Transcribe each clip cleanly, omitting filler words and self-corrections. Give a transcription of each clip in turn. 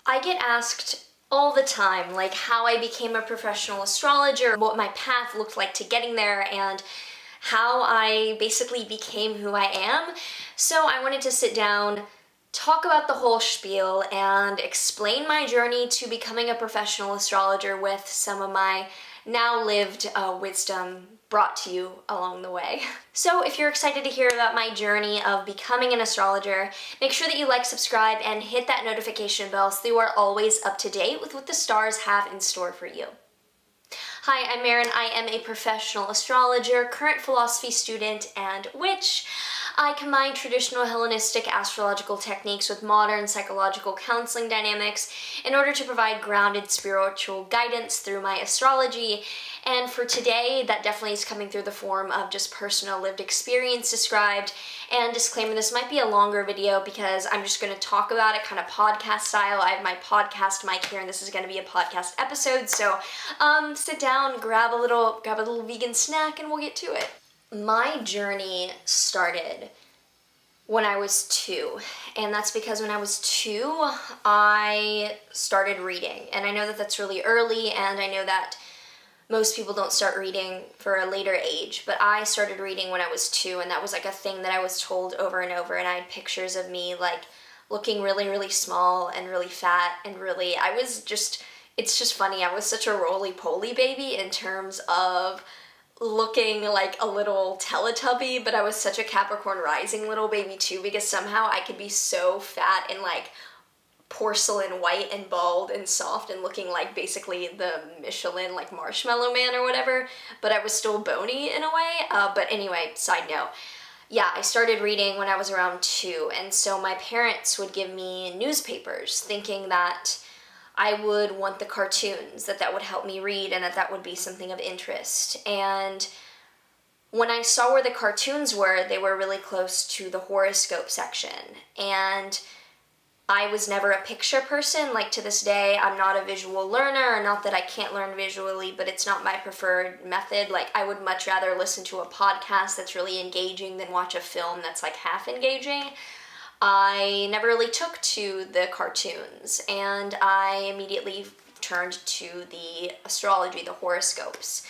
I get asked all the time, like how I became a professional astrologer, what my path looked like to getting there, and how I basically became who I am. So I wanted to sit down, talk about the whole spiel, and explain my journey to becoming a professional astrologer with some of my now lived wisdom brought to you along the way. So if you're excited to hear about my journey of becoming an astrologer, make sure that you like, subscribe, and hit that notification bell so you are always up to date with what the stars have in store for you. Hi, I'm Maren. I am a professional astrologer, current philosophy student, and witch. I combine traditional Hellenistic astrological techniques with modern psychological counseling dynamics in order to provide grounded spiritual guidance through my astrology. And for today, that definitely is coming through the form of just personal lived experience described. And disclaimer, this might be a longer video because I'm just going to talk about it kind of podcast style. I have my podcast mic here, and this is going to be a podcast episode. So sit down, grab a little vegan snack, and we'll get to it. My journey started when I was 2, and that's because when I was 2, I started reading. And I know that that's really early, and I know that most people don't start reading for a later age, but I started reading when I was 2, and that was like a thing that I was told over and over, and I had pictures of me like looking really, really small and really fat and really, it's just funny, I was such a roly-poly baby in terms of looking like a little Teletubby, but I was such a Capricorn rising little baby too, because somehow I could be so fat and like porcelain white and bald and soft and looking like basically the Michelin like marshmallow man or whatever, but I was still bony in a way. But anyway, side note, yeah, I started reading when I was around 2, and so my parents would give me newspapers thinking that I would want the cartoons, that would help me read and that would be something of interest. And when I saw where the cartoons were, they were really close to the horoscope section. And I was never a picture person. Like to this day, I'm not a visual learner, not that I can't learn visually, but it's not my preferred method. Like I would much rather listen to a podcast that's really engaging than watch a film that's like half engaging. I never really took to the cartoons, and I immediately turned to the astrology, the horoscopes.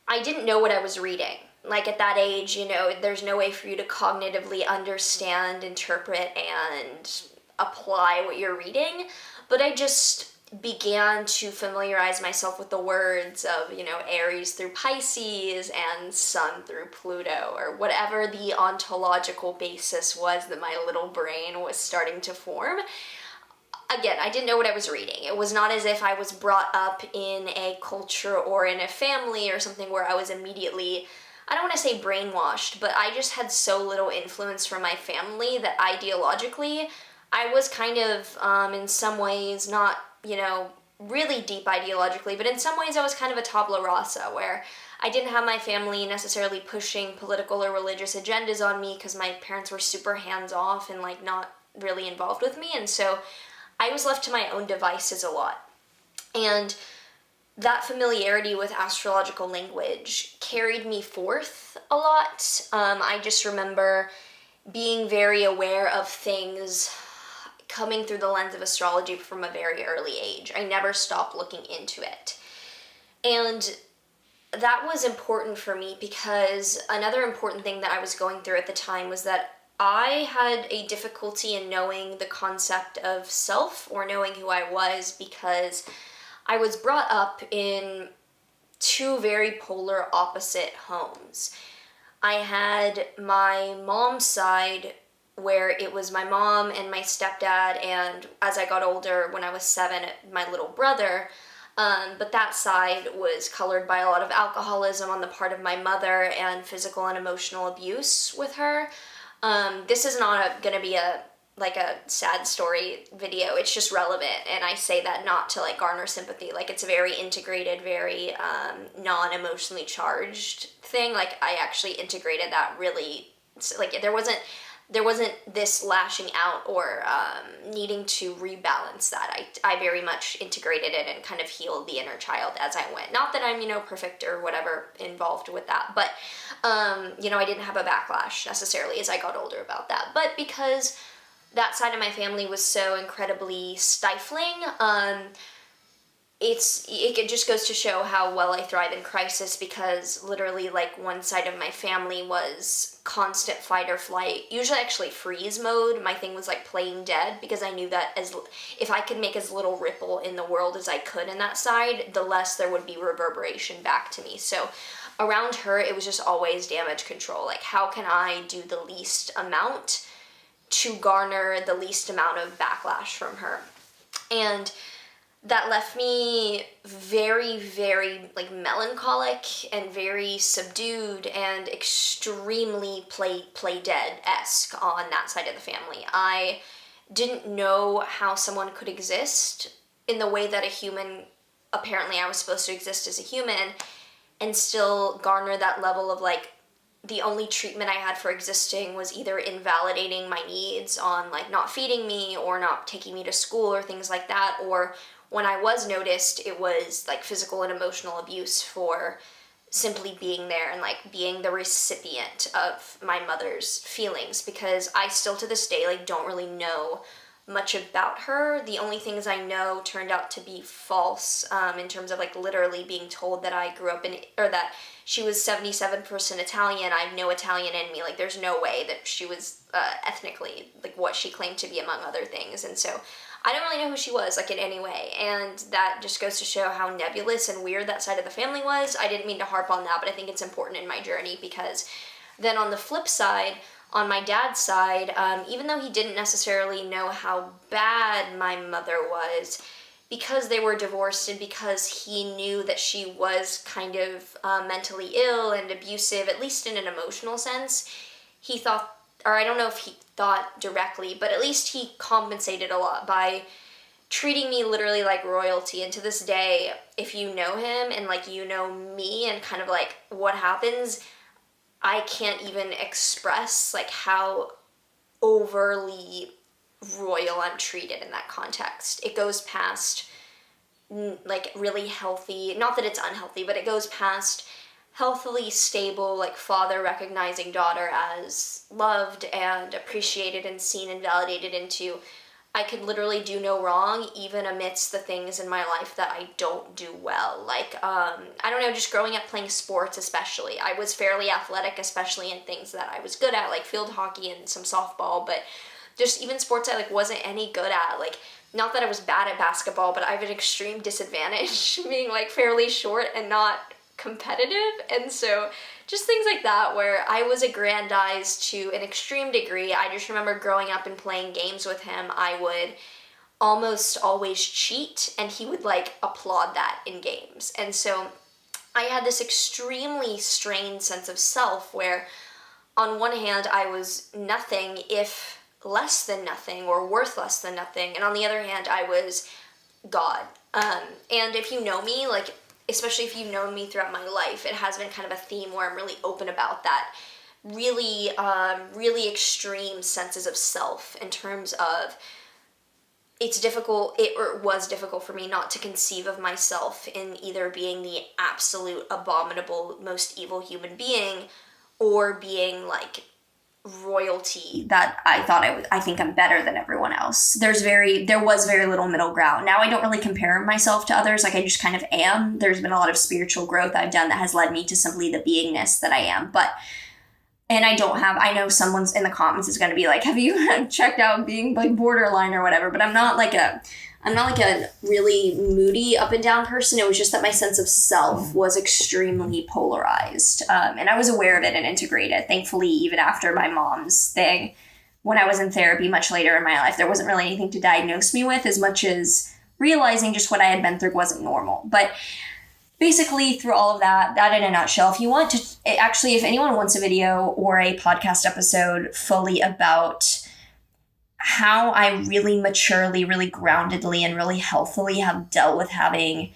I didn't know what I was reading. Like at that age, you know, there's no way for you to cognitively understand, interpret, and apply what you're reading, but I just began to familiarize myself with the words of, you know, Aries through Pisces and Sun through Pluto, or whatever the ontological basis was that my little brain was starting to form. Again, I didn't know what I was reading. It was not as if I was brought up in a culture or in a family or something where I was immediately, I don't want to say brainwashed, but I just had so little influence from my family that ideologically I was kind of, in some ways, not, you know, really deep ideologically, but in some ways I was kind of a tabula rasa, where I didn't have my family necessarily pushing political or religious agendas on me because my parents were super hands-off and like not really involved with me, and so I was left to my own devices a lot. And that familiarity with astrological language carried me forth a lot. I just remember being very aware of things coming through the lens of astrology from a very early age. I never stopped looking into it. And that was important for me because another important thing that I was going through at the time was that I had a difficulty in knowing the concept of self or knowing who I was because I was brought up in 2 very polar opposite homes. I had my mom's side where it was my mom and my stepdad, and as I got older, when I was 7, my little brother, but that side was colored by a lot of alcoholism on the part of my mother and physical and emotional abuse with her. This is not going to be a sad story video, it's just relevant, and I say that not to like garner sympathy. Like it's a very integrated, very non-emotionally charged thing. Like I actually integrated that really, like there wasn't this lashing out or needing to rebalance that. I very much integrated it and kind of healed the inner child as I went. Not that I'm, you know, perfect or whatever involved with that, but, you know, I didn't have a backlash necessarily as I got older about that. But because that side of my family was so incredibly stifling. It just goes to show how well I thrive in crisis, because literally like one side of my family was constant fight or flight, usually actually freeze mode. My thing was like playing dead, because I knew that if I could make as little ripple in the world as I could in that side, the less there would be reverberation back to me. So around her, it was just always damage control. Like, how can I do the least amount to garner the least amount of backlash from her? And that left me very, very like melancholic and very subdued and extremely play dead-esque on that side of the family. I didn't know how someone could exist in the way that a human, apparently I was supposed to exist as a human, and still garner that level of like, the only treatment I had for existing was either invalidating my needs on like not feeding me or not taking me to school or things like that, or when I was noticed, it was like physical and emotional abuse for simply being there and like being the recipient of my mother's feelings, because I still to this day like don't really know much about her. The only things I know turned out to be false, in terms of like literally being told that I grew up in, or that she was 77% Italian. I have no Italian in me. Like, there's no way that she was ethnically like what she claimed to be, among other things. And so I don't really know who she was, like, in any way. And that just goes to show how nebulous and weird that side of the family was. I didn't mean to harp on that, but I think it's important in my journey, because then on the flip side, on my dad's side, even though he didn't necessarily know how bad my mother was, because they were divorced and because he knew that she was kind of mentally ill and abusive, at least in an emotional sense, he thought, or I don't know if he thought directly, but at least he compensated a lot by treating me literally like royalty. And to this day, if you know him and like you know me and kind of like what happens, I can't even express like how overly royal I'm treated in that context. It goes past like really healthy, not that it's unhealthy, but it goes past healthily stable, like father recognizing daughter as loved and appreciated and seen and validated, into I could literally do no wrong even amidst the things in my life that I don't do well. Like, I don't know, just growing up playing sports especially. I was fairly athletic, especially in things that I was good at, like field hockey and some softball, but just even sports I like wasn't any good at. Like, not that I was bad at basketball, but I have an extreme disadvantage being like fairly short and not competitive. And so just things like that where I was aggrandized to an extreme degree. I just remember growing up and playing games with him, I would almost always cheat and he would like applaud that in games. And so I had this extremely strained sense of self where on one hand I was nothing if less than nothing or worth less than nothing, and on the other hand I was God. And if you know me, like especially if you've known me throughout my life, it has been kind of a theme where I'm really open about that. Really, really extreme senses of self in terms of it was difficult for me not to conceive of myself in either being the absolute abominable, most evil human being or being like royalty that I think I'm better than everyone else. There was very little middle ground. Now I don't really compare myself to others. Like I just kind of am. There's been a lot of spiritual growth I've done that has led me to simply the beingness that I am. And I know someone's in the comments is going to be like, have you checked out being like borderline or whatever? But I'm not like a really moody up and down person. It was just that my sense of self was extremely polarized. And I was aware of it and integrated. Thankfully, even after my mom's thing, when I was in therapy much later in my life, there wasn't really anything to diagnose me with as much as realizing just what I had been through wasn't normal. But basically, through all of that in a nutshell, if you want to, actually, if anyone wants a video or a podcast episode fully about how I really maturely, really groundedly, and really healthily have dealt with having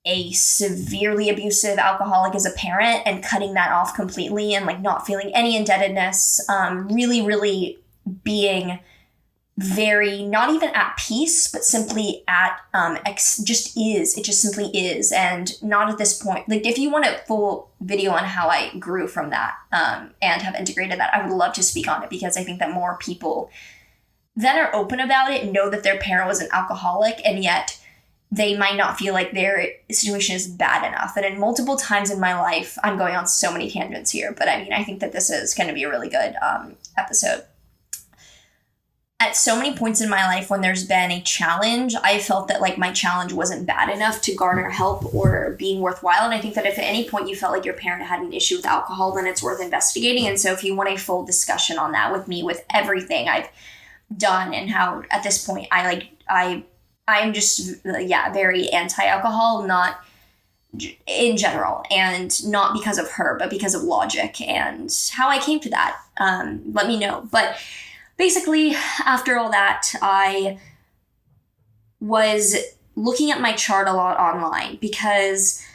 a severely abusive alcoholic as a parent and cutting that off completely and like not feeling any indebtedness, really, really being very not even at peace, but simply at it just simply is. And not at this point, like if you want a full video on how I grew from that and have integrated that, I would love to speak on it because I think that more people that are open about it know that their parent was an alcoholic, and yet they might not feel like their situation is bad enough. And in multiple times in my life, I'm going on so many tangents here, but I mean, I think that this is going to be a really good episode. At so many points in my life when there's been a challenge, I felt that like my challenge wasn't bad enough to garner help or being worthwhile. And I think that if at any point you felt like your parent had an issue with alcohol, then it's worth investigating. And so if you want a full discussion on that with me, with everything I've done and how at this point I'm just, very anti-alcohol, not in general, and not because of her, but because of logic and how I came to that. Let me know. But basically, after all that, I was looking at my chart a lot online because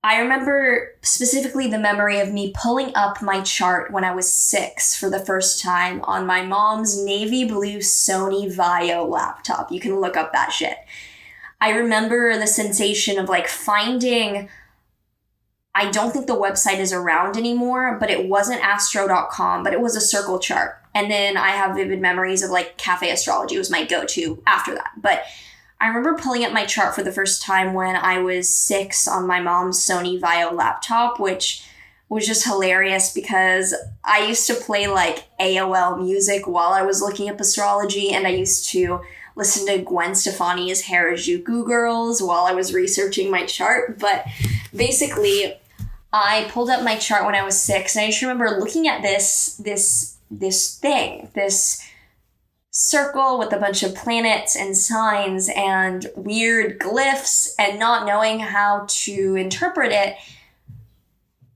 I remember specifically the memory of me pulling up my chart when I was 6 for the first time on my mom's navy blue Sony Vaio laptop. You can look up that shit. I remember the sensation of like finding, I don't think the website is around anymore, but it wasn't astro.com, but it was a circle chart. And then I have vivid memories of like Cafe Astrology was my go-to after that. But I remember pulling up my chart for the first time when I was 6 on my mom's Sony Vaio laptop, which was just hilarious because I used to play like AOL music while I was looking up astrology, and I used to listen to Gwen Stefani's Harajuku Girls while I was researching my chart. But basically, I pulled up my chart when I was 6, and I just remember looking at this circle with a bunch of planets and signs and weird glyphs and not knowing how to interpret it,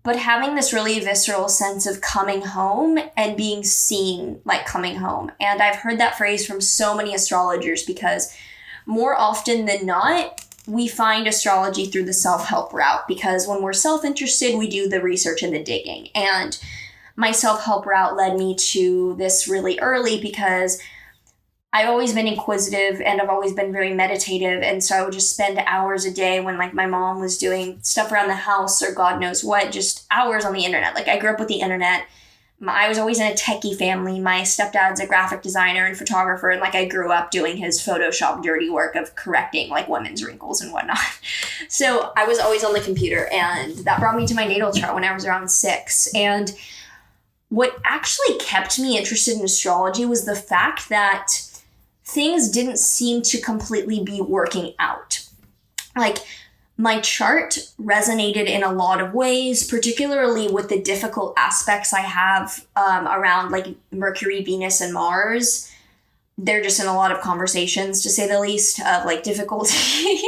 but having this really visceral sense of coming home and being seen like coming home. And I've heard that phrase from so many astrologers because more often than not, we find astrology through the self-help route, because when we're self-interested, we do the research and the digging. And my self-help route led me to this really early because I've always been inquisitive and I've always been very meditative. And so I would just spend hours a day when like my mom was doing stuff around the house or God knows what, just hours on the internet. Like I grew up with the internet. I was always in a techie family. My stepdad's a graphic designer and photographer. And like I grew up doing his Photoshop dirty work of correcting like women's wrinkles and whatnot. So I was always on the computer, and that brought me to my natal chart when I was around 6. And what actually kept me interested in astrology was the fact that things didn't seem to completely be working out. Like, my chart resonated in a lot of ways, particularly with the difficult aspects I have around like Mercury, Venus, and Mars. They're just in a lot of conversations, to say the least, of like difficulty,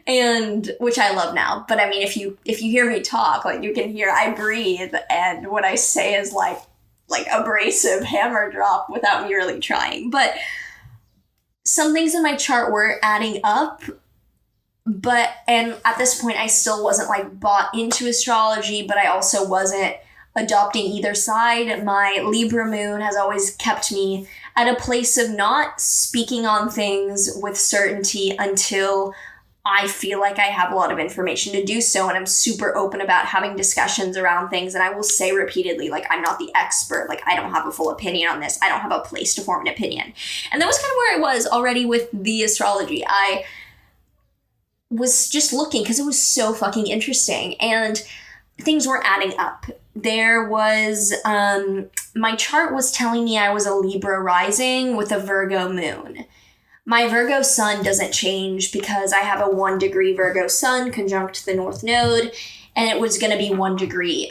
and which I love now. But I mean, if you hear me talk, like you can hear I breathe, and what I say is like abrasive hammer drop without me really trying. But some things in my chart were adding up, and at this point I still wasn't like bought into astrology, but I also wasn't adopting either side. My Libra moon has always kept me at a place of not speaking on things with certainty until I feel like I have a lot of information to do so, and I'm super open about having discussions around things. And I will say repeatedly, like, I'm not the expert. Like, I don't have a full opinion on this. I don't have a place to form an opinion. And that was kind of where I was already with the astrology. I was just looking because it was so fucking interesting, and things were adding up. There was, my chart was telling me I was a Libra rising with a Virgo moon. My Virgo sun doesn't change because I have a 1 degree Virgo sun conjunct the North Node, and it was going to be 1 degree.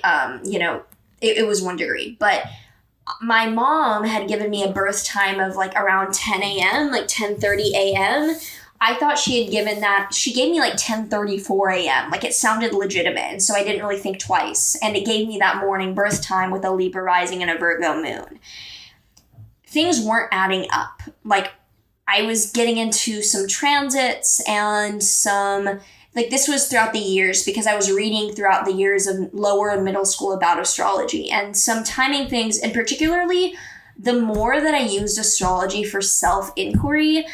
It was 1 degree. But my mom had given me a birth time of like around 10 a.m., like 10:30 a.m. I thought she had given that, she gave me like 10:34 a.m. Like it sounded legitimate, and so I didn't really think twice. And it gave me that morning birth time with a Libra rising and a Virgo moon. Things weren't adding up. Like, I was getting into some transits and this was throughout the years because I was reading throughout the years of lower and middle school about astrology, and some timing things, and particularly the more that I used astrology for self-inquiry,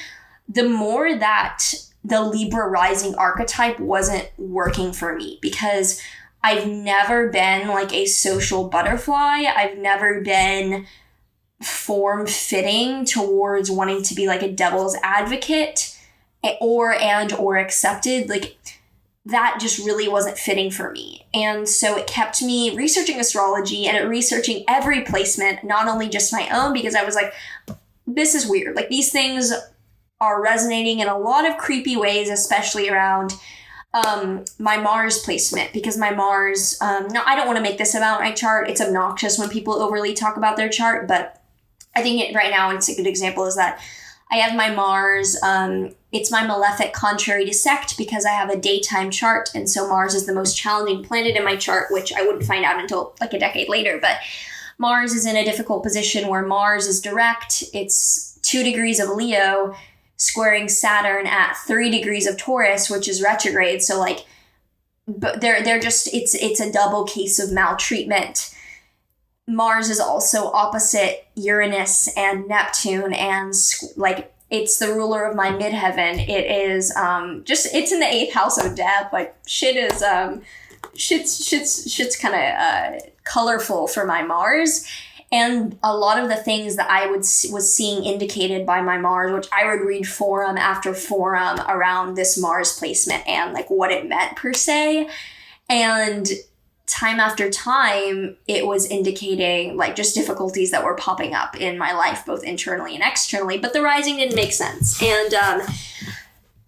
the more that the Libra rising archetype wasn't working for me, because I've never been like a social butterfly. I've never been form-fitting towards wanting to be like a devil's advocate or accepted. Like, that just really wasn't fitting for me. And so it kept me researching astrology and researching every placement, not only just my own, because I was like, this is weird. Like, these things are resonating in a lot of creepy ways, especially around my Mars placement, because my Mars, no, I don't want to make this about my chart. It's obnoxious when people overly talk about their chart, but I think right now it's a good example is that I have my Mars, it's my malefic contrary to sect because I have a daytime chart, and so Mars is the most challenging planet in my chart, which I wouldn't find out until like a decade later, but Mars is in a difficult position where Mars is direct, it's 2 degrees of Leo, squaring Saturn at 3 degrees of Taurus, which is retrograde. So like, but they're just, it's a double case of maltreatment. Mars is also opposite Uranus and Neptune, and like, it's the ruler of my midheaven. It is it's in the 8th house of death. Like, shit's kind of colorful for my Mars. And a lot of the things that I was seeing indicated by my Mars, which I would read forum after forum around this Mars placement and like what it meant per se. And time after time, it was indicating like just difficulties that were popping up in my life, both internally and externally, but the rising didn't make sense. And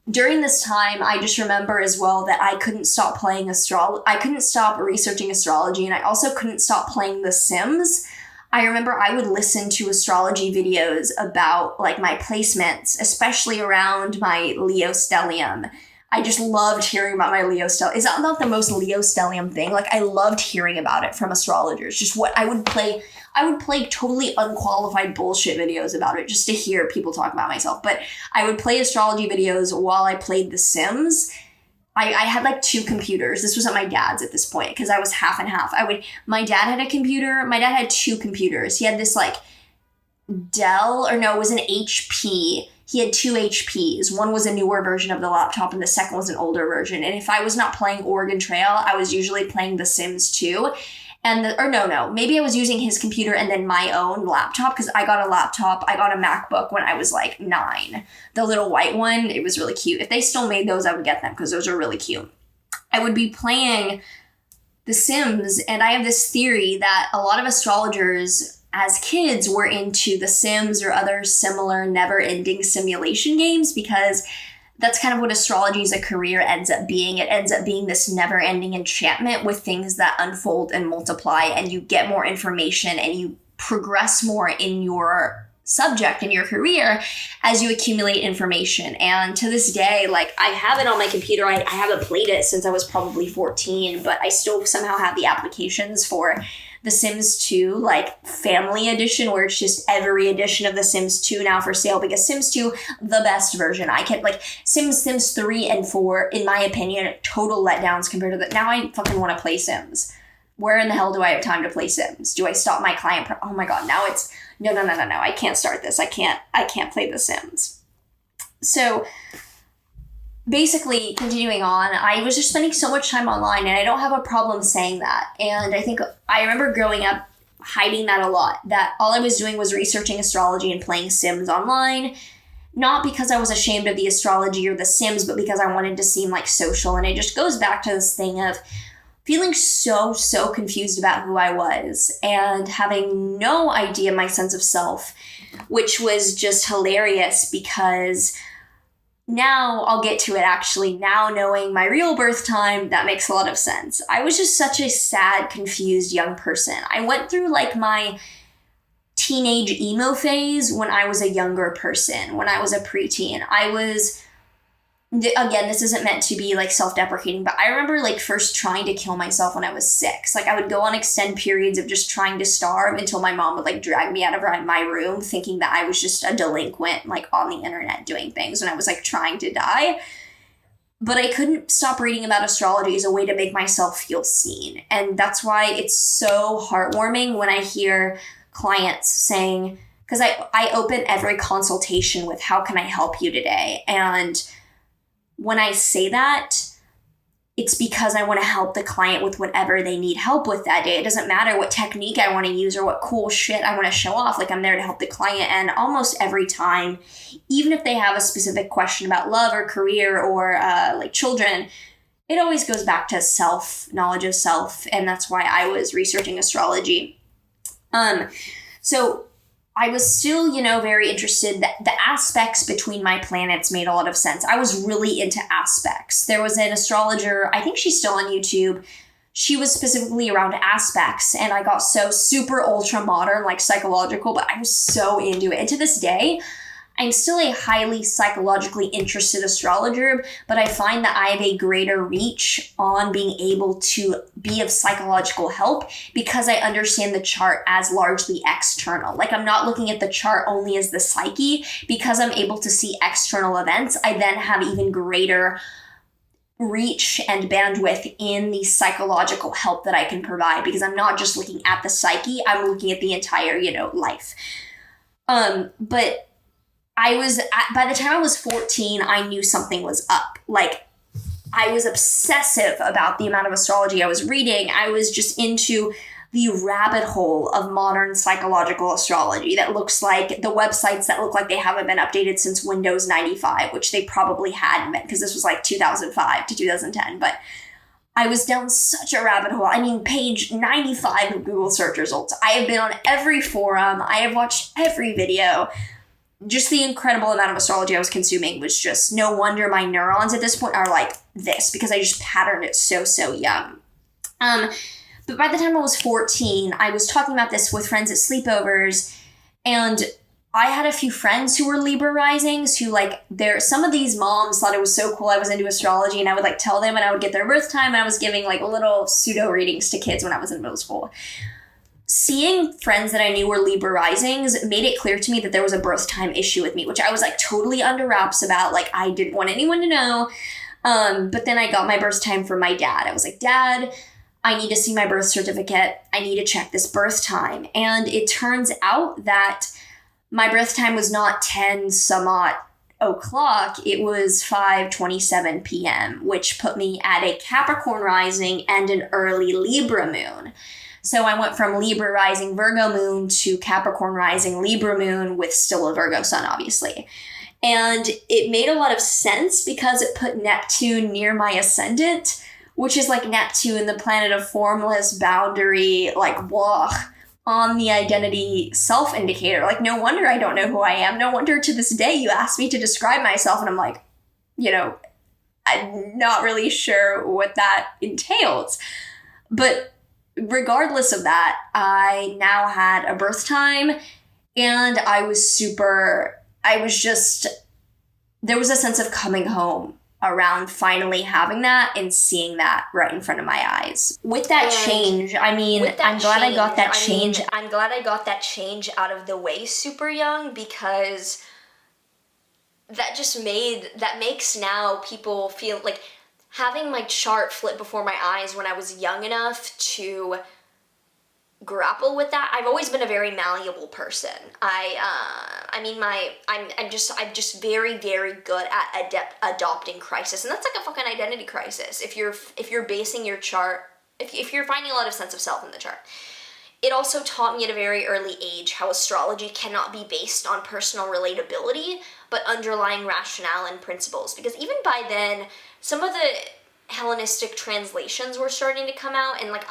during this time, I just remember as well that I couldn't stop playing I couldn't stop researching astrology, and I also couldn't stop playing The Sims. I remember I would listen to astrology videos about like my placements, especially around my Leo stellium. I just loved hearing about my Leo stellium. Is that not the most Leo stellium thing? Like, I loved hearing about it from astrologers. Just what I would play totally unqualified bullshit videos about it just to hear people talk about myself. But I would play astrology videos while I played The Sims. I had like 2 computers. This was at my dad's at this point because I was half and half. My dad had a computer. My dad had 2 computers. He had this like Dell, or no, it was an HP. He had 2 HPs. One was a newer version of the laptop and the second was an older version. And if I was not playing Oregon Trail, I was usually playing The Sims 2. Maybe I was using his computer and then my own laptop, because I got a MacBook when I was like 9. The little white one, it was really cute. If they still made those, I would get them because those are really cute. I would be playing The Sims, and I have this theory that a lot of astrologers as kids were into The Sims or other similar never-ending simulation games, because that's kind of what astrology as a career ends up being. It ends up being this never-ending enchantment with things that unfold and multiply, and you get more information and you progress more in your subject, in your career, as you accumulate information. And to this day, like, I have it on my computer. I haven't played it since I was probably 14, but I still somehow have the applications for The Sims 2, like Family Edition, where it's just every edition of The Sims 2 now for sale, because Sims 2, the best version. I can, like, Sims 3 and 4, in my opinion, total letdowns compared to that. Now I fucking want to play Sims. Where in the hell do I have time to play Sims? Do I stop my client? Oh my God, now it's, no, I can't start this. I can't play The Sims. So basically, continuing on, I was just spending so much time online, and I don't have a problem saying that. And I remember growing up hiding that a lot, that all I was doing was researching astrology and playing Sims online, not because I was ashamed of the astrology or the Sims, but because I wanted to seem like social. And it just goes back to this thing of feeling so confused about who I was and having no idea my sense of self, which was just hilarious because now I'll get to it actually. Now knowing my real birth time, that makes a lot of sense. I was just such a sad, confused young person. I went through like my teenage emo phase when I was a younger person, when I was a preteen. Again, this isn't meant to be like self-deprecating, but I remember like first trying to kill myself when I was 6. Like I would go on extended periods of just trying to starve until my mom would like drag me out of my room thinking that I was just a delinquent like on the internet doing things when I was like trying to die. But I couldn't stop reading about astrology as a way to make myself feel seen. And that's why it's so heartwarming when I hear clients saying, because I open every consultation with, how can I help you today? And when I say that, it's because I want to help the client with whatever they need help with that day. It doesn't matter what technique I want to use or what cool shit I want to show off. Like, I'm there to help the client. And almost every time, even if they have a specific question about love or career or like children, it always goes back to self, knowledge of self. And that's why I was researching astrology. So I was still, very interested. The aspects between my planets made a lot of sense. I was really into aspects. There was an astrologer, I think she's still on YouTube. She was specifically around aspects, and I got so super ultra modern, like psychological, but I was so into it. And to this day, I'm still a highly psychologically interested astrologer, but I find that I have a greater reach on being able to be of psychological help because I understand the chart as largely external. Like, I'm not looking at the chart only as the psyche. Because I'm able to see external events, I then have even greater reach and bandwidth in the psychological help that I can provide, because I'm not just looking at the psyche, I'm looking at the entire, life. But by the time I was 14, I knew something was up. Like, I was obsessive about the amount of astrology I was reading. I was just into the rabbit hole of modern psychological astrology that looks like the websites that look like they haven't been updated since Windows 95, which they probably hadn't been because this was like 2005 to 2010. But I was down such a rabbit hole. I mean, page 95 of Google search results. I have been on every forum. I have watched every video. Just the incredible amount of astrology I was consuming was just, no wonder my neurons at this point are like this, because I just patterned it so young. But by the time I was 14, I was talking about this with friends at sleepovers, and I had a few friends who were Libra risings who, like, some of these moms thought it was so cool I was into astrology, and I would like tell them, and I would get their birth time, and I was giving like little pseudo readings to kids when I was in middle school. Seeing friends that I knew were Libra risings made it clear to me that there was a birth time issue with me, which I was like totally under wraps about. Like, I didn't want anyone to know. But then I got my birth time from my dad. I was like, Dad, I need to see my birth certificate. I need to check this birth time. And it turns out that my birth time was not 10 some odd o'clock. It was 5:27 p.m., which put me at a Capricorn rising and an early Libra moon. So I went from Libra rising Virgo moon to Capricorn rising Libra moon with still a Virgo sun, obviously. And it made a lot of sense because it put Neptune near my ascendant, which is like Neptune, the planet of formless boundary, like blah, on the identity self indicator. Like, no wonder I don't know who I am. No wonder to this day you ask me to describe myself and I'm like, I'm not really sure what that entails. But regardless of that, I now had a birth time, and there was a sense of coming home around finally having that and seeing that right in front of my eyes. With that change, I'm glad I got that change. I'm glad I got that change out of the way super young, because that makes now people feel like having my chart flip before my eyes when I was young enough to grapple with that. I've always been a very malleable person. I'm just very, very good at adopting crisis, and that's like a fucking identity crisis. If you're basing your chart, if you're finding a lot of sense of self in the chart. It also taught me at a very early age how astrology cannot be based on personal relatability, but underlying rationale and principles. Because even by then, some of the Hellenistic translations were starting to come out, and like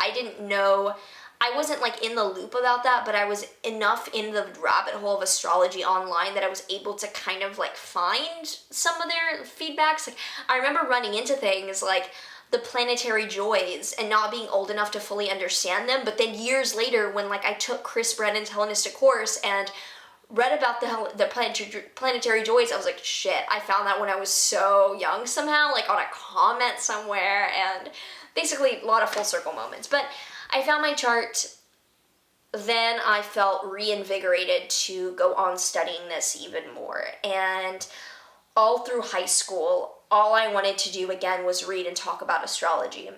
I wasn't like in the loop about that, but I was enough in the rabbit hole of astrology online that I was able to kind of like find some of their feedbacks. Like, I remember running into things like the planetary joys and not being old enough to fully understand them, but then years later when like I took Chris Brennan's Hellenistic course and read about the planetary joys, I was like, shit, I found that when I was so young somehow, like on a comment somewhere, and basically a lot of full circle moments. But I found my chart, then I felt reinvigorated to go on studying this even more. And all through high school, all I wanted to do again was read and talk about astrology.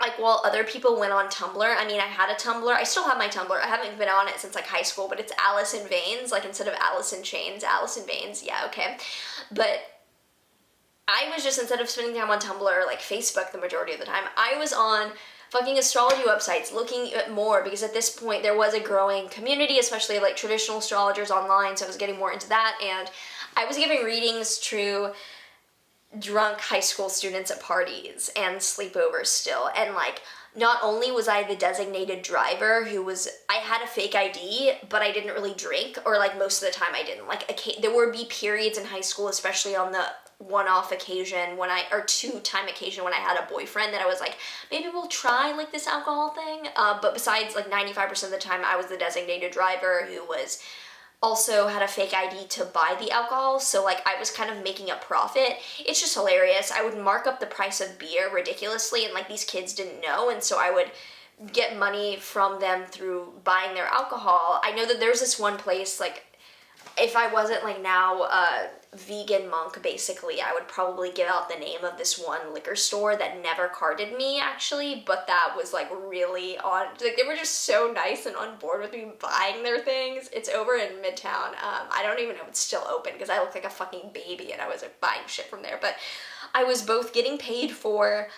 Like, while other people went on Tumblr, I had a Tumblr. I still have my Tumblr. I haven't been on it since like high school, but it's Alice in Veins. Like, instead of Alice in Chains, Alice in Veins. Yeah, okay. But I I was just, instead of spending time on Tumblr or like Facebook the majority of the time, I was on fucking astrology websites looking at more, because at this point there was a growing community, especially like traditional astrologers online, so I was getting more into that, and I was giving readings to drunk high school students at parties and sleepovers still, and like, not only was I the designated driver I had a fake ID, but I didn't really drink, or like most of the time I didn't. Like, there would be periods in high school, especially on the one-off occasion or two-time occasion when I had a boyfriend, that I was like, maybe we'll try like this alcohol thing. But besides, like 95% of the time, I was the designated driver who also had a fake ID to buy the alcohol, so like I was kind of making a profit. It's just hilarious. I would mark up the price of beer ridiculously, and like these kids didn't know, and so I would get money from them through buying their alcohol. I know that there's this one place, like, if I wasn't like now a vegan monk, basically, I would probably give out the name of this one liquor store that never carded me, actually, but that was like really like, they were just so nice and on board with me buying their things. It's over in Midtown. I don't even know if it's still open, because I look like a fucking baby and I was like buying shit from there, but I was both getting paid for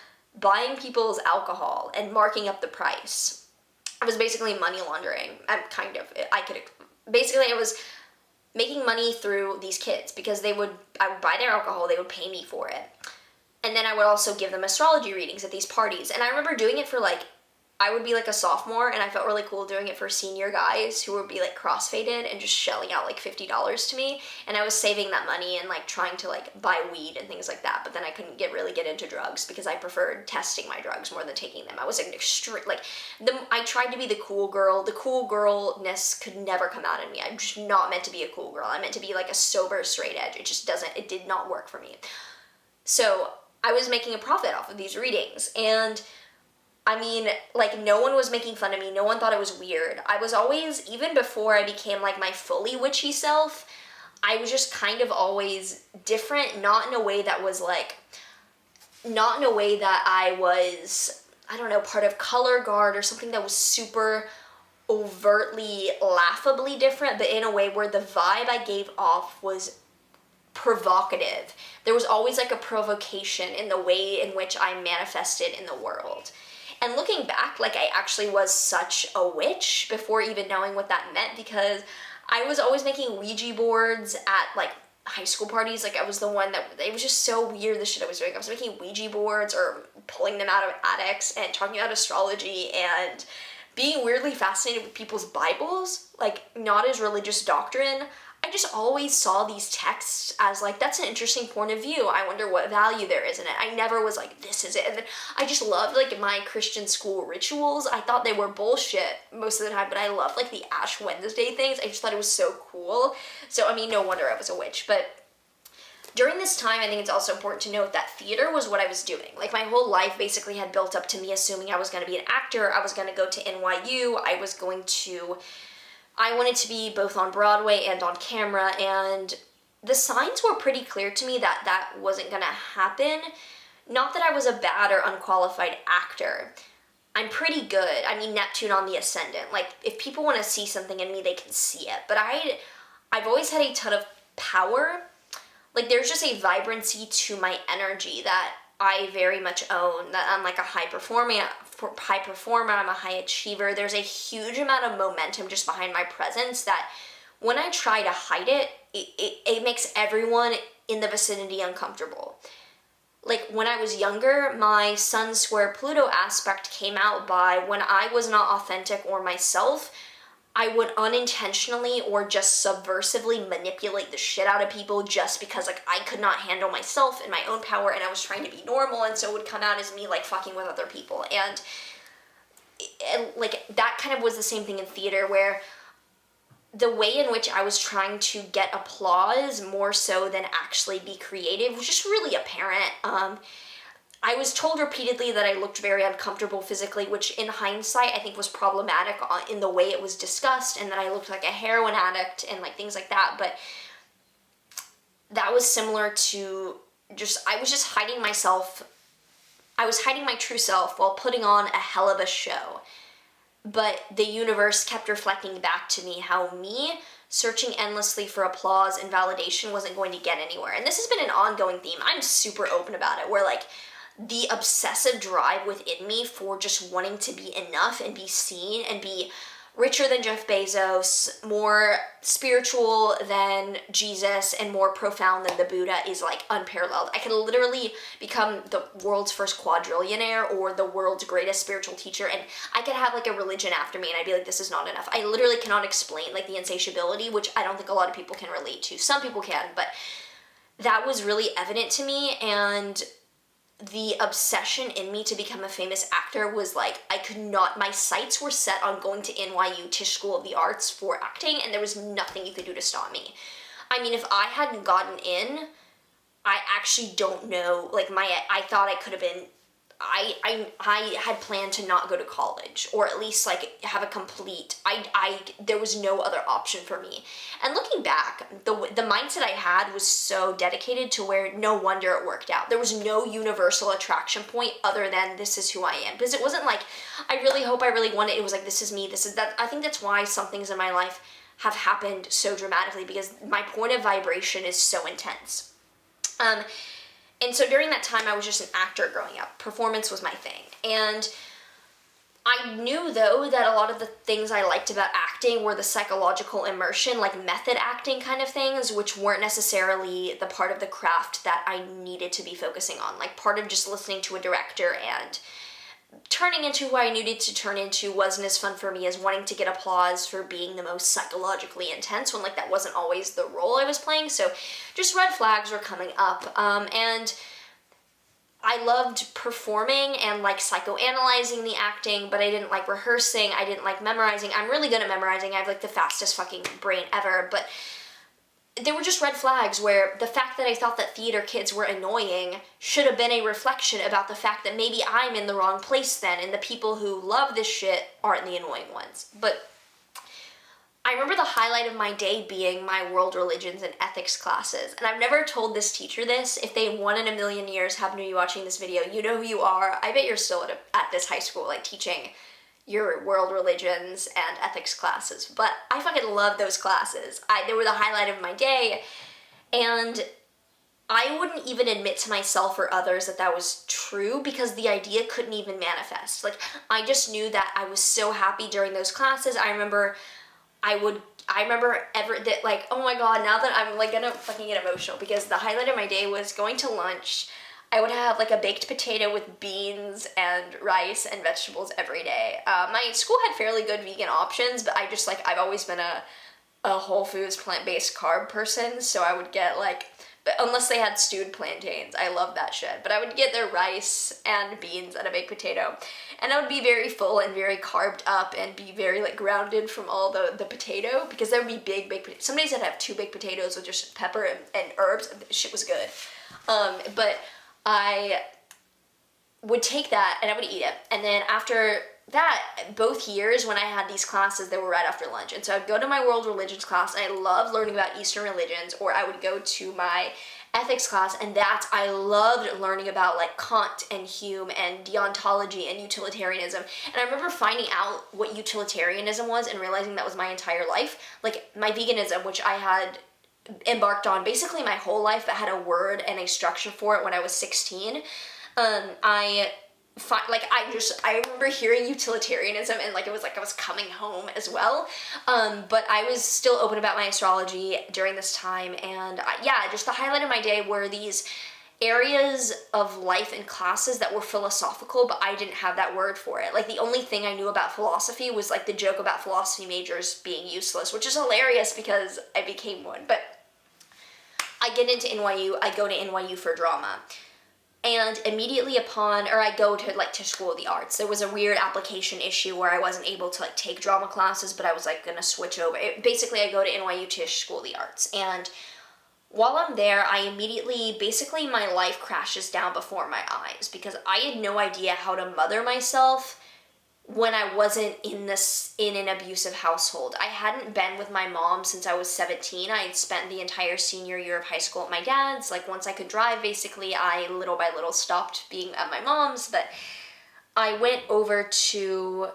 buying people's alcohol and marking up the price. It was basically money laundering. Basically, I was making money through these kids, because I would buy their alcohol, they would pay me for it. And then I would also give them astrology readings at these parties. And I remember doing it for like, I would be like a sophomore, and I felt really cool doing it for senior guys who would be like crossfaded and just shelling out like $50 to me. And I was saving that money and like trying to like buy weed and things like that. But then I couldn't really get into drugs, because I preferred testing my drugs more than taking them. I was an extreme, I tried to be the cool girl. The cool girlness could never come out in me. I'm just not meant to be a cool girl. I'm meant to be like a sober straight edge. It did not work for me. So I was making a profit off of these readings, and I mean, like, no one was making fun of me. No one thought it was weird. I was always, even before I became, like, my fully witchy self, I was just kind of always different, not in a way that I was, I don't know, part of color guard or something that was super overtly, laughably different, but in a way where the vibe I gave off was provocative. There was always, like, a provocation in the way in which I manifested in the world. And looking back, like, I actually was such a witch before even knowing what that meant, because I was always making Ouija boards at, like, high school parties. Like, I was the one it was just so weird, the shit I was doing. I was making Ouija boards or pulling them out of attics and talking about astrology and being weirdly fascinated with people's Bibles, like, not as religious doctrine. I just always saw these texts as like, that's an interesting point of view. I wonder what value there is in it. I never was like, this is it. And then I just loved like my Christian school rituals. I thought they were bullshit most of the time, but I loved like the Ash Wednesday things. I just thought it was so cool. So, I mean, no wonder I was a witch. But during this time, I think it's also important to note that theater was what I was doing. Like, my whole life basically had built up to me assuming I was going to be an actor. I was going to go to NYU. I wanted to be both on Broadway and on camera, and the signs were pretty clear to me that that wasn't gonna happen. Not that I was a bad or unqualified actor. I'm pretty good. I mean, Neptune on the ascendant. Like, if people want to see something in me, they can see it. But I've always had a ton of power. Like, there's just a vibrancy to my energy that I very much own, that I'm like a high performer, I'm a high achiever. There's a huge amount of momentum just behind my presence that when I try to hide it, it makes everyone in the vicinity uncomfortable. Like, when I was younger, my Sun square Pluto aspect came out by when I was not authentic or myself, I would unintentionally or just subversively manipulate the shit out of people just because, like, I could not handle myself and my own power, and I was trying to be normal, and so it would come out as me, like, fucking with other people. And like, that kind of was the same thing in theater, where the way in which I was trying to get applause more so than actually be creative was just really apparent. I was told repeatedly that I looked very uncomfortable physically, which in hindsight I think was problematic in the way it was discussed, and that I looked like a heroin addict and like things like that. But that was similar to I was just hiding myself. I was hiding my true self while putting on a hell of a show. But the universe kept reflecting back to me how me searching endlessly for applause and validation wasn't going to get anywhere. And this has been an ongoing theme. I'm super open about it, where like the obsessive drive within me for just wanting to be enough and be seen and be richer than Jeff Bezos, more spiritual than Jesus, and more profound than the Buddha is like unparalleled. I could literally become the world's first quadrillionaire or the world's greatest spiritual teacher, and I could have like a religion after me, and I'd be like, this is not enough. I literally cannot explain like the insatiability, which I don't think a lot of people can relate to. Some people can, but that was really evident to me, and the obsession in me to become a famous actor was like, I could not, my sights were set on going to NYU Tisch School of the Arts for acting, and there was nothing you could do to stop me. I mean, if I hadn't gotten in, I actually don't know, like I thought I could have been, I had planned to not go to college, or at least like have a complete, there was no other option for me. And looking back, the mindset I had was so dedicated to where no wonder it worked out. There was no universal attraction point other than this is who I am. Because it wasn't like, I really hope I really want it. It was like, this is me, this is that. I think that's why some things in my life have happened so dramatically, because my point of vibration is so intense. And so during that time, I was just an actor growing up. Performance was my thing. And I knew, though, that a lot of the things I liked about acting were the psychological immersion, like method acting kind of things, which weren't necessarily the part of the craft that I needed to be focusing on. Like, part of just listening to a director and turning into who I needed to turn into wasn't as fun for me as wanting to get applause for being the most psychologically intense, when like that wasn't always the role I was playing. So just red flags were coming up, and I loved performing and like psychoanalyzing the acting, but I didn't like rehearsing, I didn't like memorizing. I'm really good at memorizing, I have like the fastest fucking brain ever, but there were just red flags where the fact that I thought that theater kids were annoying should have been a reflection about the fact that maybe I'm in the wrong place then, and the people who love this shit aren't the annoying ones. But I remember the highlight of my day being my world religions and ethics classes. And I've never told this teacher this. If they one in a million years happen to be watching this video, you know who you are. I bet you're still at this high school, like teaching your world religions and ethics classes, but I fucking love those classes. They were the highlight of my day, and I wouldn't even admit to myself or others that that was true, because the idea couldn't even manifest. Like, I just knew that I was so happy during those classes. I remember that, like, oh my god, now that I'm like gonna fucking get emotional, because the highlight of my day was going to lunch. I would have like a baked potato with beans and rice and vegetables every day. My school had fairly good vegan options, but I've always been a Whole Foods plant-based carb person, so I would get like, but unless they had stewed plantains, I love that shit. But I would get their rice and beans and a baked potato, and I would be very full and very carbed up and be very like grounded from all the potato, because there would be big baked potatoes. Some days I'd have 2 baked potatoes with just pepper and herbs. Shit was good. But I would take that and I would eat it. And then after that, both years when I had these classes, they were right after lunch. And so I'd go to my world religions class, and I loved learning about Eastern religions, or I would go to my ethics class, and I loved learning about like Kant and Hume and deontology and utilitarianism. And I remember finding out what utilitarianism was and realizing that was my entire life. Like my veganism, which I had embarked on basically my whole life, but had a word and a structure for it when I was 16. I remember hearing utilitarianism, and like it was like I was coming home as well. But I was still open about my astrology during this time, and just the highlight of my day were these areas of life and classes that were philosophical, but I didn't have that word for it. Like the only thing I knew about philosophy was like the joke about philosophy majors being useless, which is hilarious because I became one. But I get into NYU, I go to NYU for drama. And immediately I go to like Tisch School of the Arts. There was a weird application issue where I wasn't able to like take drama classes, but I was like gonna switch over. Basically, I go to NYU Tisch School of the Arts. And while I'm there, basically my life crashes down before my eyes, because I had no idea how to mother myself when I wasn't in an abusive household. I hadn't been with my mom since I was 17. I had spent the entire senior year of high school at my dad's. Like once I could drive, basically, I little by little stopped being at my mom's. But I went over to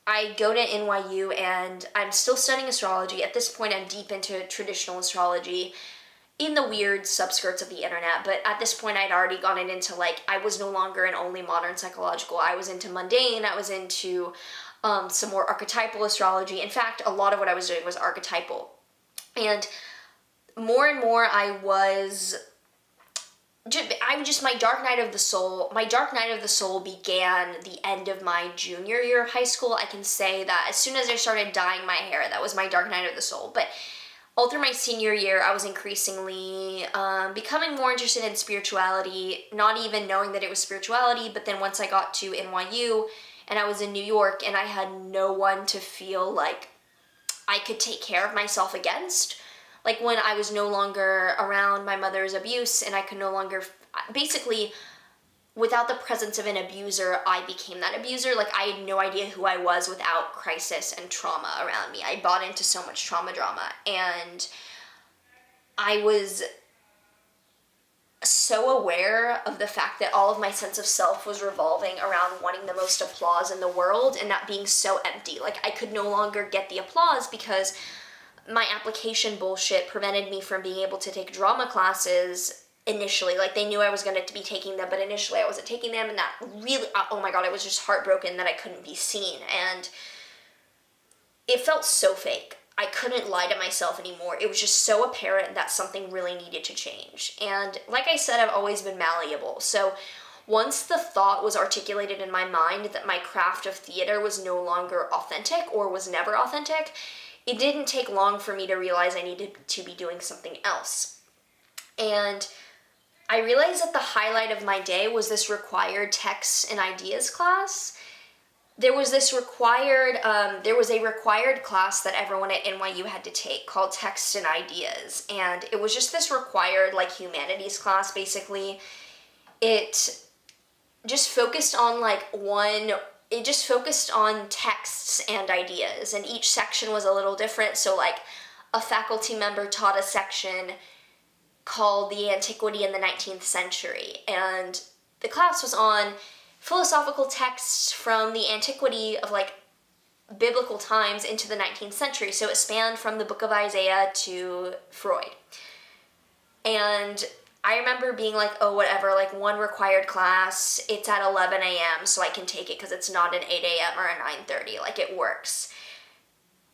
I go to NYU and I'm still studying astrology. At this point, I'm deep into traditional astrology in the weird subskirts of the internet, but at this point I'd already gotten into, like, I was no longer an only modern psychological. I was into mundane, I was into some more archetypal astrology. In fact, a lot of what I was doing was archetypal. And more and more my dark night of the soul began the end of my junior year of high school. I can say that as soon as I started dyeing my hair, that was my dark night of the soul. But all through my senior year, I was increasingly becoming more interested in spirituality, not even knowing that it was spirituality. But then once I got to NYU and I was in New York and I had no one to feel like I could take care of myself against, like when I was no longer around my mother's abuse and I could no longer, basically, without the presence of an abuser, I became that abuser. Like, I had no idea who I was without crisis and trauma around me. I bought into so much trauma drama, and I was so aware of the fact that all of my sense of self was revolving around wanting the most applause in the world and that being so empty. Like, I could no longer get the applause because my application bullshit prevented me from being able to take drama classes initially. Like, they knew I was going to be taking them, but initially I wasn't taking them, and that really, oh my god, I was just heartbroken that I couldn't be seen, and it felt so fake. I couldn't lie to myself anymore. It was just so apparent that something really needed to change. And like I said, I've always been malleable. So once the thought was articulated in my mind that my craft of theater was no longer authentic or was never authentic, it didn't take long for me to realize I needed to be doing something else. And I realized that the highlight of my day was this required text and ideas class. There was a required class that everyone at NYU had to take called Text and Ideas, and it was just this required, like, humanities class, basically. It just focused on, texts and ideas, and each section was a little different. So, like, a faculty member taught a section called The Antiquity in the 19th Century, and the class was on philosophical texts from the antiquity of, like, biblical times into the 19th century. So it spanned from the book of Isaiah to Freud. And I remember being like, oh, whatever, like, one required class, it's at 11 a.m., so I can take it because it's not an 8 a.m. or a 9:30, like, it works.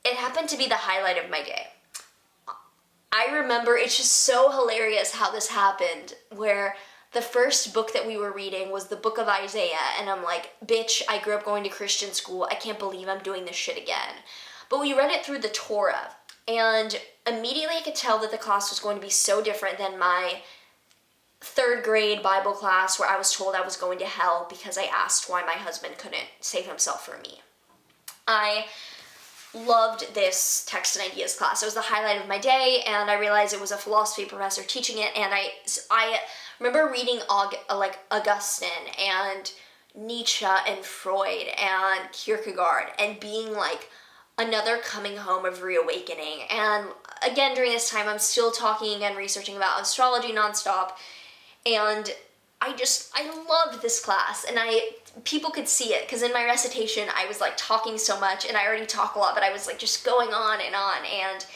It happened to be the highlight of my day. I remember, it's just so hilarious how this happened, where the first book that we were reading was the book of Isaiah, and I'm like, bitch, I grew up going to Christian school. I can't believe I'm doing this shit again. But we read it through the Torah, and immediately I could tell that the class was going to be so different than my third grade Bible class where I was told I was going to hell because I asked why my husband couldn't save himself for me. I loved this text and ideas class. It was the highlight of my day, and I realized it was a philosophy professor teaching it, and I remember reading Augustine and Nietzsche and Freud and Kierkegaard and being like another coming home of reawakening. And again, during this time, I'm still talking and researching about astrology nonstop, and I loved this class, and people could see it, because in my recitation, I was like talking so much, and I already talk a lot, but I was like just going on, and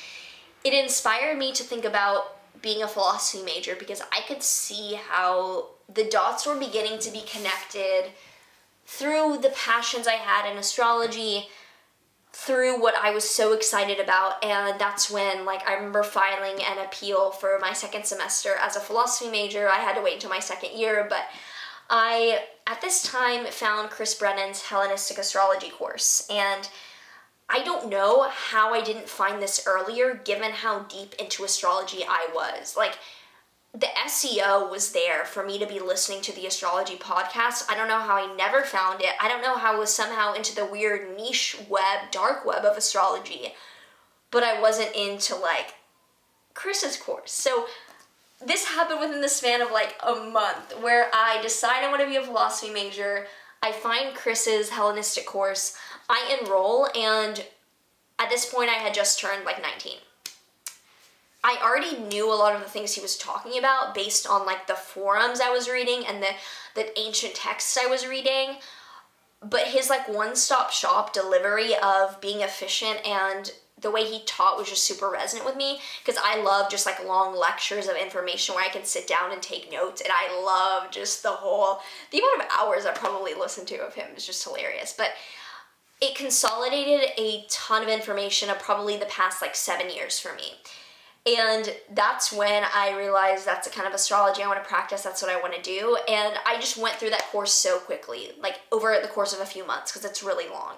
it inspired me to think about being a philosophy major, because I could see how the dots were beginning to be connected through the passions I had in astrology, through what I was so excited about. And that's when, like, I remember filing an appeal for my second semester as a philosophy major. I had to wait until my second year, but I, at this time, found Chris Brennan's Hellenistic Astrology course, and I don't know how I didn't find this earlier, given how deep into astrology I was. Like, the SEO was there for me to be listening to the astrology podcast. I don't know how I never found it. I don't know how I was somehow into the weird niche web, dark web of astrology, but I wasn't into, like, Chris's course. So this happened within the span of, like, a month, where I decide I want to be a philosophy major. I find Chris's Hellenistic course. I enroll, and at this point I had just turned, like, 19. I already knew a lot of the things he was talking about based on, like, the forums I was reading and the ancient texts I was reading, but his like one-stop shop delivery of being efficient and the way he taught was just super resonant with me, because I love just like long lectures of information where I can sit down and take notes, and I love just the amount of hours I probably listened to of him is just hilarious. But it consolidated a ton of information of probably the past like 7 years for me. And that's when I realized that's the kind of astrology I want to practice, that's what I want to do. And I just went through that course so quickly, like over the course of a few months, because it's really long.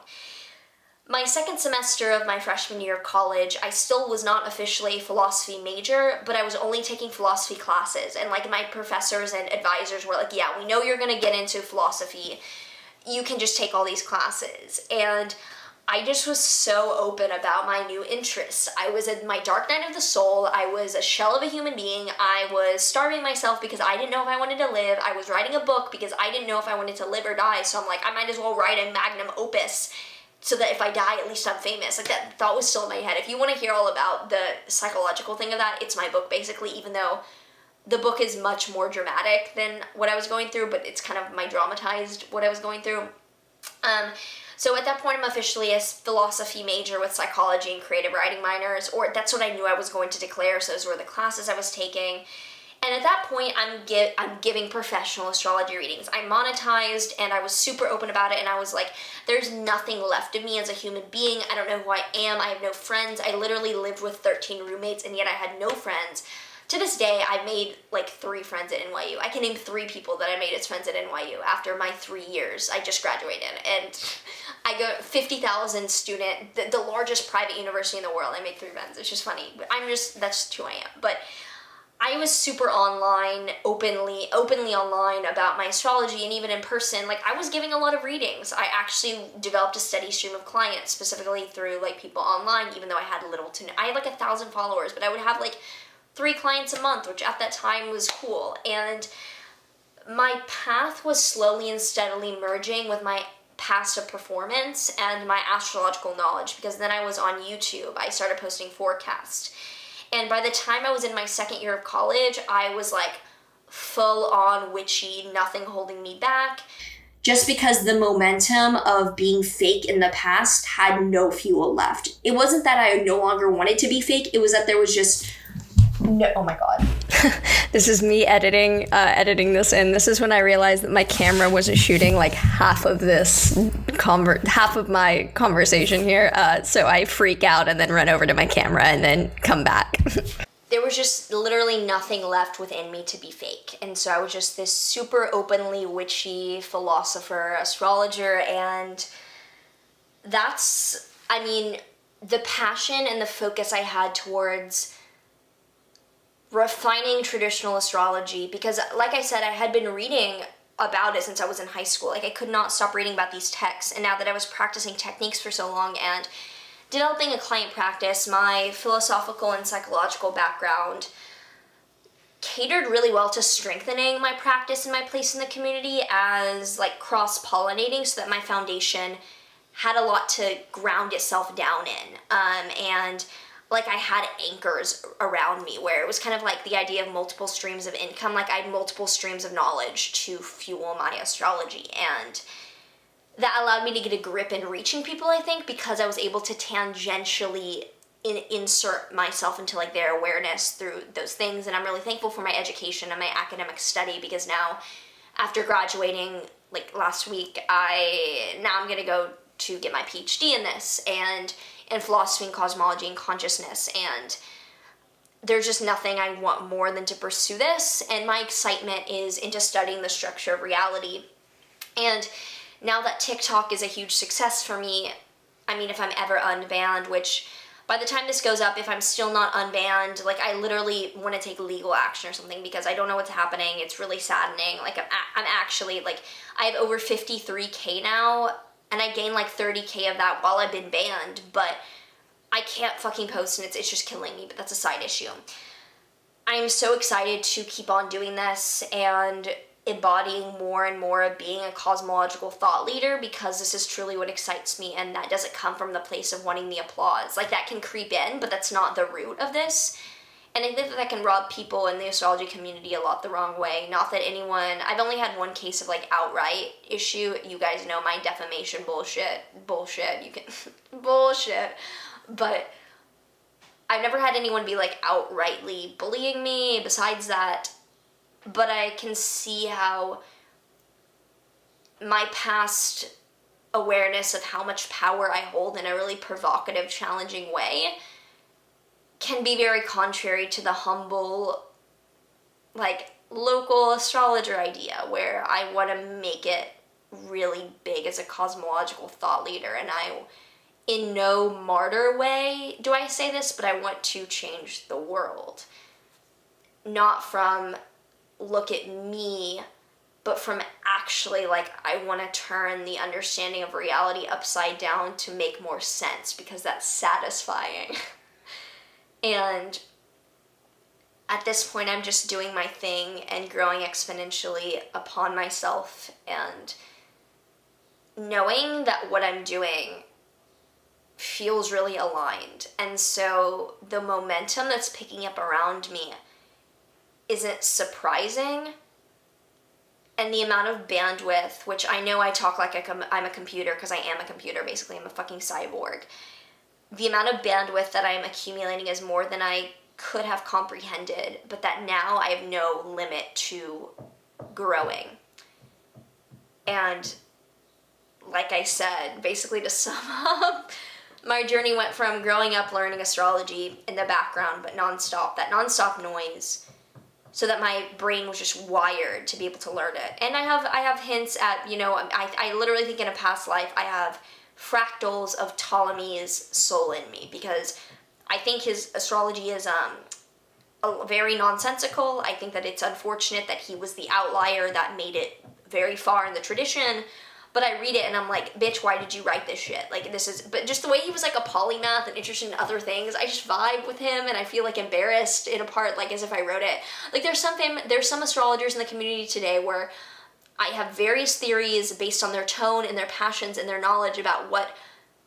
My second semester of my freshman year of college, I still was not officially a philosophy major, but I was only taking philosophy classes. And like my professors and advisors were like, yeah, we know you're going to get into philosophy. You can just take all these classes. And I just was so open about my new interests. I was in my dark night of the soul. I was a shell of a human being. I was starving myself because I didn't know if I wanted to live. I was writing a book because I didn't know if I wanted to live or die. So I'm like, I might as well write a magnum opus so that if I die, at least I'm famous. Like, that thought was still in my head. If you want to hear all about the psychological thing of that, it's my book, basically, even though the book is much more dramatic than what I was going through, but it's kind of my dramatized what I was going through. So at that point, I'm officially a philosophy major with psychology and creative writing minors, or that's what I knew I was going to declare, so those were the classes I was taking. And at that point, I'm giving professional astrology readings. I monetized, and I was super open about it, and I was like, there's nothing left of me as a human being. I don't know who I am. I have no friends. I literally lived with 13 roommates, and yet I had no friends. To this day, I've made like 3 friends at NYU. I can name 3 people that I made as friends at NYU after my 3 years. I just graduated, and I go 50,000 student, the largest private university in the world. I made 3 friends. It's just funny. That's just who I am. But I was super online, openly online about my astrology, and even in person. Like, I was giving a lot of readings. I actually developed a steady stream of clients, specifically through like people online, even though I had little to no. I had like 1,000 followers, but I would have like 3 clients a month, which at that time was cool. And my path was slowly and steadily merging with my past of performance and my astrological knowledge, because then I was on YouTube. I started posting forecasts. And by the time I was in my second year of college, I was like full on witchy, nothing holding me back. Just because the momentum of being fake in the past had no fuel left. It wasn't that I no longer wanted to be fake, it was that there was just no, oh my God. This is me editing this in. This is when I realized that my camera wasn't shooting like half of my conversation here. So I freak out and then run over to my camera and then come back. There was just literally nothing left within me to be fake. And so I was just this super openly witchy philosopher, astrologer, and that's, I mean, the passion and the focus I had towards refining traditional astrology, because like I said, I had been reading about it since I was in high school. Like, I could not stop reading about these texts, and now that I was practicing techniques for so long and developing a client practice, my philosophical and psychological background catered really well to strengthening my practice and my place in the community as like cross-pollinating, so that my foundation had a lot to ground itself down in. And like, I had anchors around me where it was kind of like the idea of multiple streams of income. Like, I had multiple streams of knowledge to fuel my astrology, and that allowed me to get a grip in reaching people, I think, because I was able to tangentially insert myself into like their awareness through those things. And I'm really thankful for my education and my academic study, because now, after graduating like last week, I'm gonna go to get my PhD in this, and in philosophy and cosmology and consciousness, and there's just nothing I want more than to pursue this. And my excitement is into studying the structure of reality. And now that TikTok is a huge success for me, I mean, if I'm ever unbanned, which by the time this goes up, if I'm still not unbanned, like, I literally want to take legal action or something, because I don't know what's happening. It's really saddening. Like, I'm actually, like, I have over 53K now, and I gained like 30K of that while I've been banned, but I can't fucking post, and it's just killing me, but that's a side issue. I'm so excited to keep on doing this and embodying more and more of being a cosmological thought leader, because this is truly what excites me, and that doesn't come from the place of wanting the applause. Like, that can creep in, but that's not the root of this. And I think that can rub people in the astrology community a lot the wrong way. Not that anyone, I've only had one case of like outright issue. You guys know my defamation bullshit, you can, bullshit. But I've never had anyone be like outrightly bullying me besides that. But I can see how my past awareness of how much power I hold in a really provocative, challenging way can be very contrary to the humble, like, local astrologer idea, where I want to make it really big as a cosmological thought leader. And I, in no martyr way do I say this, but I want to change the world. Not from, look at me, but from actually, like, I want to turn the understanding of reality upside down to make more sense, because that's satisfying. And at this point, I'm just doing my thing and growing exponentially upon myself, and knowing that what I'm doing feels really aligned. And so the momentum that's picking up around me isn't surprising. And the amount of bandwidth, which I know I talk like I'm a computer, because I am a computer, basically. I'm a fucking cyborg. The amount of bandwidth that I'm accumulating is more than I could have comprehended, but that now I have no limit to growing. And like I said, basically to sum up, my journey went from growing up learning astrology in the background, but nonstop, that nonstop noise, so that my brain was just wired to be able to learn it. And I have hints at, you know, I literally think in a past life I have fractals of Ptolemy's soul in me, because I think his astrology is very nonsensical. I think that it's unfortunate that he was the outlier that made it very far in the tradition. But I read it and I'm like, bitch, why did you write this shit? Like, this is, but just the way he was like a polymath and interested in other things, I just vibe with him, and I feel like embarrassed in a part, like as if I wrote it. Like, there's some astrologers in the community today where I have various theories based on their tone and their passions and their knowledge about what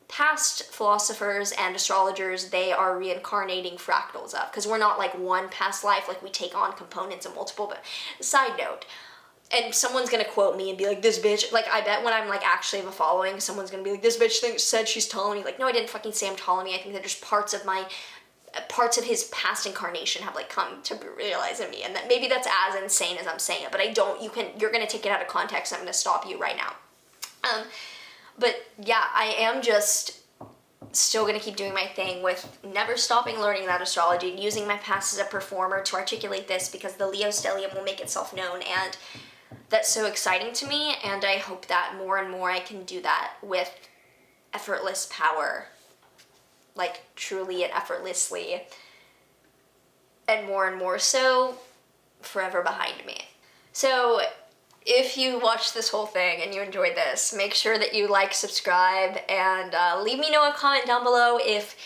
past philosophers and astrologers they are reincarnating fractals of. Because we're not like one past life, like we take on components of multiple. But side note, and someone's gonna quote me and be like, this bitch, like, I bet when I'm like actually have a following, someone's gonna be like, this bitch said she's Ptolemy. Like, no, I didn't fucking say I'm Ptolemy. I think that just parts of his past incarnation have like come to realize in me, and that maybe that's as insane as I'm saying it, but you're gonna take it out of context, and I'm gonna stop you right now. But yeah, I am just still gonna keep doing my thing with never stopping learning about astrology and using my past as a performer to articulate this, because the Leo stellium will make itself known, and that's so exciting to me, and I hope that more and more I can do that with effortless power, like truly and effortlessly, and more so forever behind me. So if you watched this whole thing and you enjoyed this, make sure that you like, subscribe, and leave me a comment down below if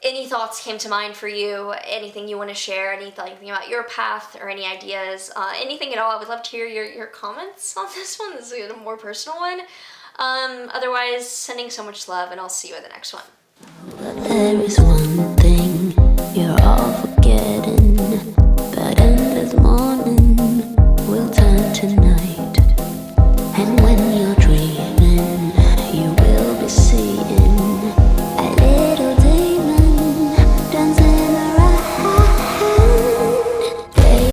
any thoughts came to mind for you, anything you want to share, anything about your path, or any ideas, anything at all. I would love to hear your comments on this one. This is a more personal one. Otherwise, sending so much love, and I'll see you in the next one. But there is one thing you're all